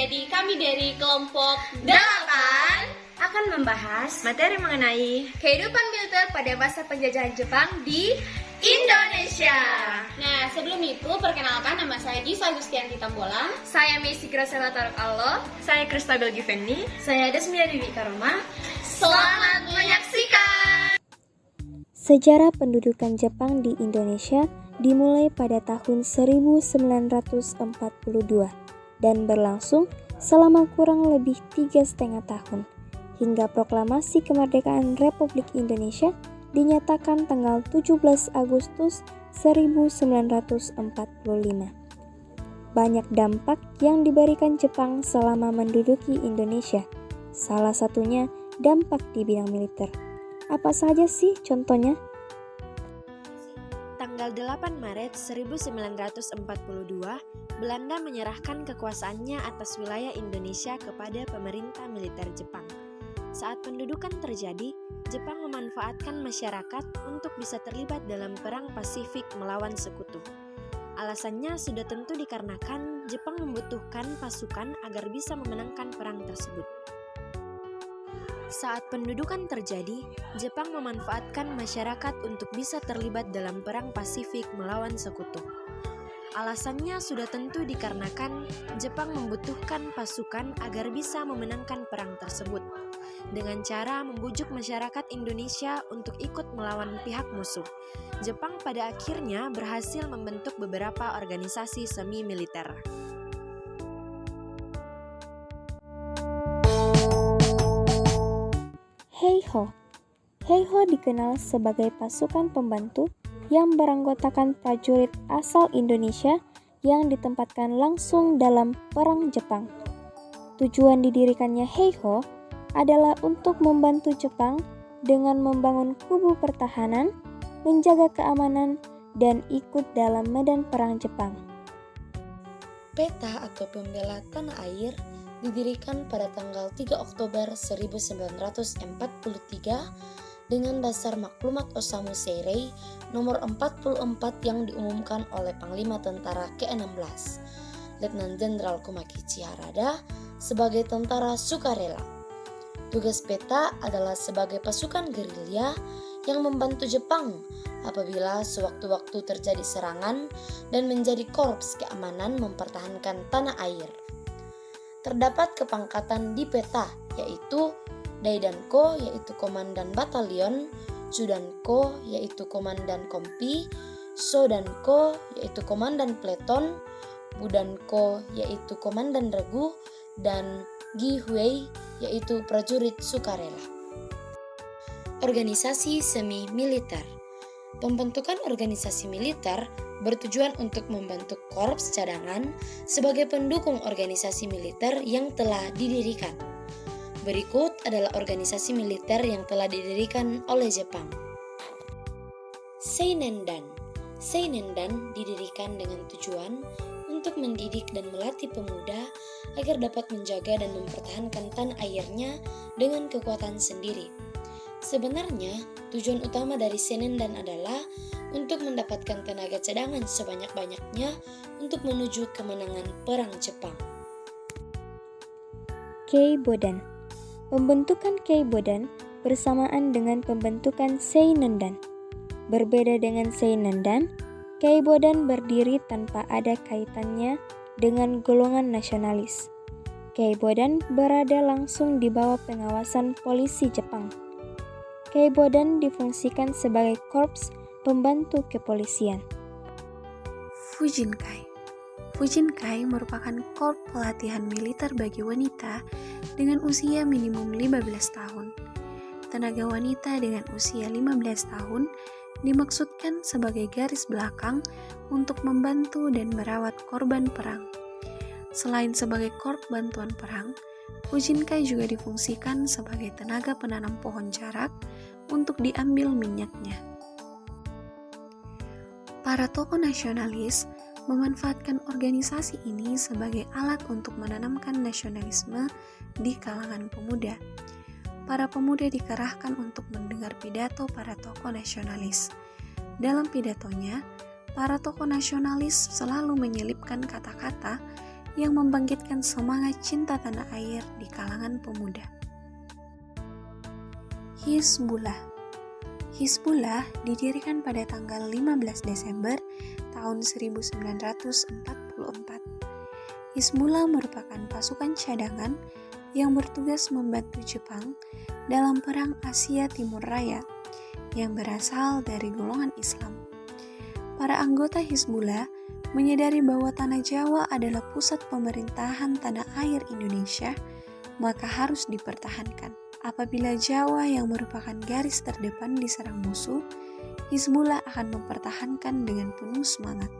Jadi kami dari kelompok 8 akan membahas materi mengenai kehidupan militer pada masa penjajahan Jepang di Indonesia. Nah, sebelum itu perkenalkan, nama saya Gisa Agustianti Tambolang. Saya Messi Grasela Tarok Allah. saya Kristabel Givendi. Saya Desmia Dewi Karoma. Selamat menyaksikan. Sejarah pendudukan Jepang di Indonesia dimulai pada tahun 1942 dan berlangsung selama kurang lebih 3,5 tahun, hingga proklamasi kemerdekaan Republik Indonesia dinyatakan tanggal 17 Agustus 1945. Banyak dampak yang diberikan Jepang selama menduduki Indonesia, salah satunya dampak di bidang militer. Apa saja sih contohnya? Tanggal 8 Maret 1942, Belanda menyerahkan kekuasaannya atas wilayah Indonesia kepada pemerintah militer Jepang. Saat pendudukan terjadi, Jepang memanfaatkan masyarakat untuk bisa terlibat dalam Perang Pasifik melawan sekutu. Alasannya sudah tentu dikarenakan Jepang membutuhkan pasukan agar bisa memenangkan perang tersebut. Saat pendudukan terjadi, Jepang memanfaatkan masyarakat untuk bisa terlibat dalam Perang Pasifik melawan sekutu. Alasannya sudah tentu dikarenakan Jepang membutuhkan pasukan agar bisa memenangkan perang tersebut, dengan cara membujuk masyarakat Indonesia untuk ikut melawan pihak musuh. Jepang pada akhirnya berhasil membentuk beberapa organisasi semi-militer. Heiho. Heiho dikenal sebagai pasukan pembantu yang beranggotakan prajurit asal Indonesia yang ditempatkan langsung dalam Perang Jepang. Tujuan didirikannya Heiho adalah untuk membantu Jepang dengan membangun kubu pertahanan, menjaga keamanan, dan ikut dalam medan perang Jepang. PETA atau Pembela Tanah Air didirikan pada tanggal 3 Oktober 1943 dengan dasar maklumat Osamu Seirei nomor 44 yang diumumkan oleh Panglima Tentara ke-16, Letnan Jenderal Komakichi Harada sebagai tentara sukarela. Tugas PETA adalah sebagai pasukan gerilya yang membantu Jepang apabila sewaktu-waktu terjadi serangan dan menjadi korps keamanan mempertahankan tanah air. Terdapat kepangkatan di PETA, yaitu Daidanko yaitu komandan batalion, Judanko yaitu komandan kompi, Shodanko yaitu komandan peleton, Budanko yaitu komandan regu, dan Gihuei yaitu prajurit sukarela. Organisasi semi militer. Pembentukan organisasi militer bertujuan untuk membentuk korps cadangan sebagai pendukung organisasi militer yang telah didirikan. Berikut adalah organisasi militer yang telah didirikan oleh Jepang. Seinendan. Seinendan didirikan dengan tujuan untuk mendidik dan melatih pemuda agar dapat menjaga dan mempertahankan tanah airnya dengan kekuatan sendiri. Sebenarnya, tujuan utama dari Seinendan adalah untuk mendapatkan tenaga cadangan sebanyak-banyaknya untuk menuju kemenangan perang Jepang. Keibodan. Pembentukan Keibodan bersamaan dengan pembentukan Seinendan. Berbeda dengan Seinendan, Keibodan berdiri tanpa ada kaitannya dengan golongan nasionalis. Keibodan berada langsung di bawah pengawasan polisi Jepang. Keibodan difungsikan sebagai korps pembantu kepolisian. Fujinkai. Fujinkai merupakan korps pelatihan militer bagi wanita dengan usia minimum 15 tahun. Tenaga wanita dengan usia 15 tahun dimaksudkan sebagai garis belakang untuk membantu dan merawat korban perang. Selain sebagai korps bantuan perang, Fujinkai juga difungsikan sebagai tenaga penanam pohon jarak untuk diambil minyaknya. Para tokoh nasionalis memanfaatkan organisasi ini sebagai alat untuk menanamkan nasionalisme di kalangan pemuda. Para pemuda dikerahkan untuk mendengar pidato para tokoh nasionalis. Dalam pidatonya, para tokoh nasionalis selalu menyelipkan kata-kata yang membangkitkan semangat cinta tanah air di kalangan pemuda. Hizbullah. Hizbullah didirikan pada tanggal 15 Desember tahun 1944. Hizbullah merupakan pasukan cadangan yang bertugas membantu Jepang dalam Perang Asia Timur Raya yang berasal dari golongan Islam. Para anggota Hizbullah menyadari bahwa Tanah Jawa adalah pusat pemerintahan tanah air Indonesia, maka harus dipertahankan. Apabila Jawa yang merupakan garis terdepan diserang musuh, Hizbullah akan mempertahankan dengan penuh semangat.